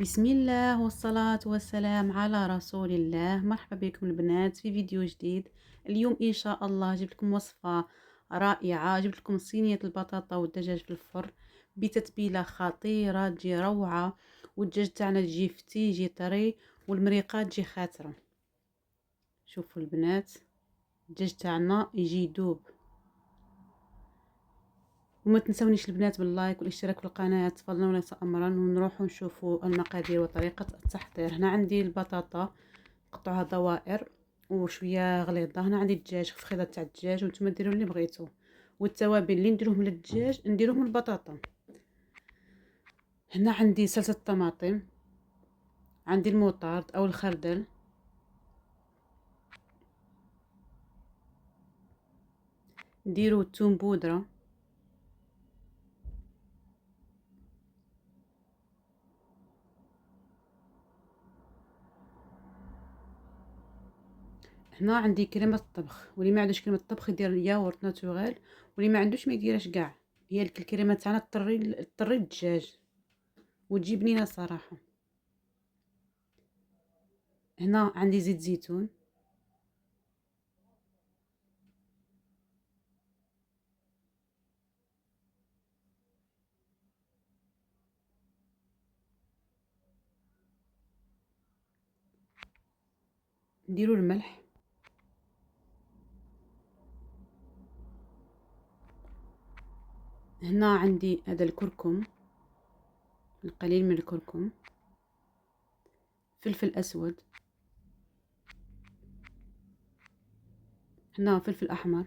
بسم الله والصلاة والسلام على رسول الله. مرحبا بكم البنات في فيديو جديد. اليوم إن شاء الله جبت لكم وصفة رائعة. جبت لكم صينية البطاطا والدجاج في الفرن بتتبيلة خطيرة تجي روعة، والدجاج تاعنا تجي فتي يجي طري، والمريقات تجي خاترة. شوفوا البنات، الدجاج تاعنا يجي يدوب. وما تنسونيش البنات باللايك والاشتراك في القناة فضلا وليس امرا. ونروحوا نشوفوا المقادير وطريقة التحضير. هنا عندي البطاطا قطعها دوائر وشويه غليظه. هنا عندي الدجاج فخيده تاع الدجاج، وانتم ديروا اللي بغيتو. والتوابل اللي نديروهم للدجاج نديروهم للبطاطا. هنا عندي صلصه الطماطم، عندي الموطارد او الخردل، نديرو الثوم بودره، هنا عندي كريمه الطبخ. واللي ما عندوش كريمه الطبخ يدير ياغورت ناتوريل، واللي ما عندوش ما يديرش كاع. هي الكريمه تاعنا تطري الدجاج وتجي بنينه صراحه. هنا عندي زيت زيتون، نديرو الملح، هنا عندي هذا الكركم، القليل من الكركم، فلفل اسود، هنا فلفل احمر،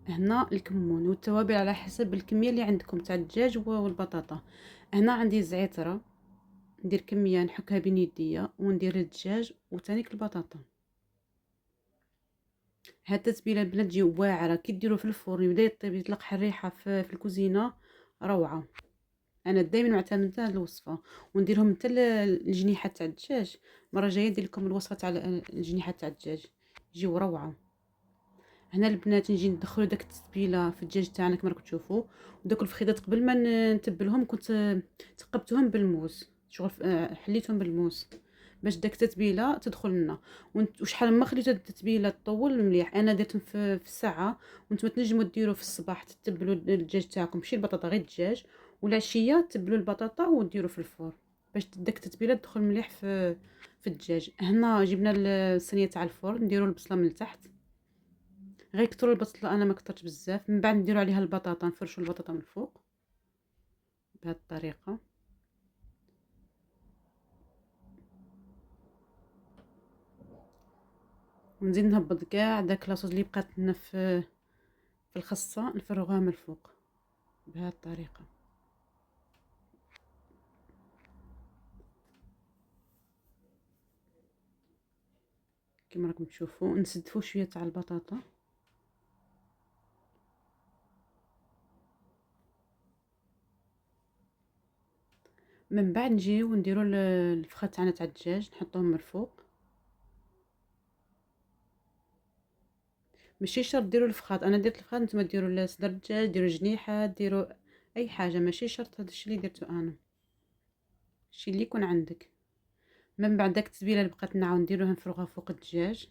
هنا الكمون. والتوابل على حسب الكميه اللي عندكم تاع الدجاج والبطاطا. هنا عندي الزعتره، ندير كميه نحكها بين يديا وندير الدجاج وتانيك البطاطا. هاد التتبيله البنات تجي واعره، كي ديروه في الفرن يبدا يطيب يطلق الريحه في الكوزينه روعه. انا دائما معتمده هذه الوصفه، ونديرهم حتى الجنيحه تاع الدجاج. المره الجايه ندير لكم الوصفه تاع الجنيحه تاع الدجاج، يجيو روعه. هنا البنات نجي ندخلو داك التتبيله في الدجاج تاعنا كما راكم تشوفوا. وداك الفخيدات قبل ما نتبلهم كنت تقبتهم بالموس، شغل حليتهم بالموس باش داك التتبيله تدخل لنا. وشحال ما خليتو التتبيله تطول مليح. انا درتهم في الساعه، وانتم تنجموا ديروا في الصباح تتبلوا الدجاج تاعكم، ماشي البطاطا غير الدجاج، والعشيه تبلوا البطاطا وديروا في الفرن باش داك التتبيله تدخل مليح في الدجاج. هنا جبنا الصينيه تاع الفرن، نديروا البصله من التحت، غير كتروا البصله، انا ما كترتش بزاف. من بعد نديروا عليها البطاطا، نفرشوا البطاطا من الفوق بهذه الطريقه. ونزيد نهبط كاع داك لاصوص اللي بقات لنا في الخصه، نفرغوها من الفوق بهذه الطريقه. كما راكم تشوفوا نسدفوا شويه تاع البطاطا. من بعد نجيو ونديروا الفخه تاعنا تاع الدجاج، نحطوهم من الفوق. ماشي شرط ديروا الفخاد، انا درت الفخاد، نتوما ديروا صدر الدجاج، ديروا جنيحه، ديروا اي حاجه، ماشي شرط. هذا الشيء اللي درته انا، الشيء اللي يكون عندك. من بعد داك التتبيله اللي بقات نعاود نديروها نفرغوها فوق الدجاج.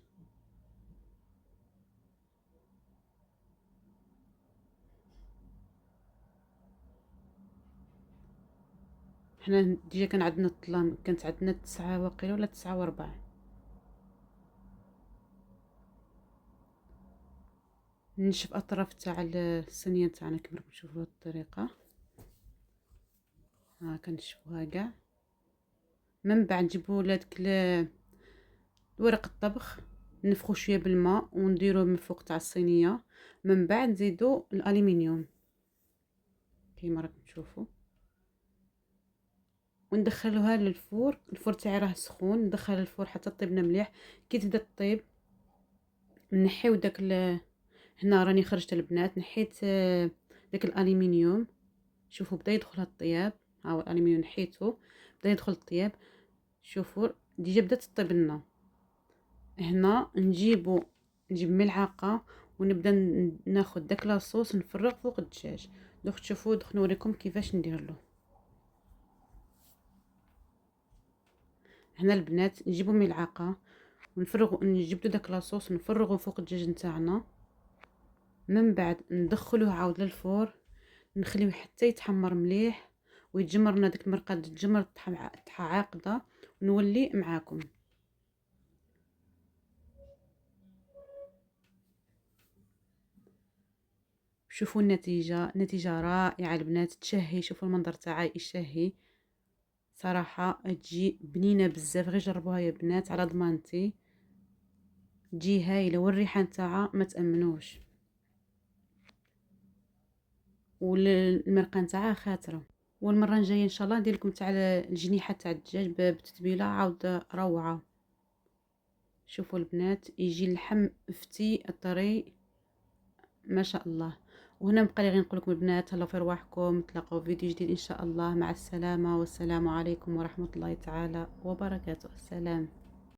حنا ديجا كان عندنا الظلام، كانت عندنا 9 واقيلا ولا 9 و4. نشف اطراف تاع الصينيه تاعنا كما راكم تشوفوا بهذه الطريقه. ها كنشفوها كاع. من بعد نجيبوا هذاك ورق الطبخ، نفخو شويه بالماء ونديروه من فوق تاع الصينيه. من بعد نزيدوا الالومنيوم كما راكم تشوفوا، وندخلوها للفور. الفور تاعي راه سخون، ندخل الفور حتى طيبنا مليح. كي تبدا طيب نحيو داك هنا راني خرجت البنات، نحيت داك الالومنيوم. شوفوا بدا يدخل الطياب، ها هو الالومنيوم نحيته بدا يدخل الطياب. شوفوا ديجا بدات تطيب لنا. هنا نجيب ملعقه ونبدا ناخذ داك لاصوص نفرغ فوق الدجاج. دوك تشوفوا دوك نوريكم كيفاش ندير له. هنا البنات نجيبو ملعقه ونفرغو، نجبدو داك لاصوص نفرغو فوق الدجاج نتاعنا، من بعد ندخلوه عاود للفور، نخليوه حتى يتحمر مليح ويتجمر لنا ديك المرقه تتجمر عاقده، ونولي معاكم. شوفوا النتيجه، نتيجه رائعه البنات، تشهي. شوفوا المنظر تاعها يشهي صراحه، تجي بنينه بزاف. غير جربوها يا بنات على ضمانتي، تجي هايله، والريحه نتاعها ما تامنوش، والمرقه نتاعها خاطره. والمره الجايه ان شاء الله ندير لكم تاع الجنيحه تاع الدجاج بتتبيله عاود روعه. شوفوا البنات يجي اللحم فتي طري ما شاء الله. وهنا بقى لي غير نقول لكم البنات هلاو في رواحكم، نتلاقاو في فيديو جديد ان شاء الله. مع السلامه، والسلام عليكم ورحمه الله تعالى وبركاته. السلام.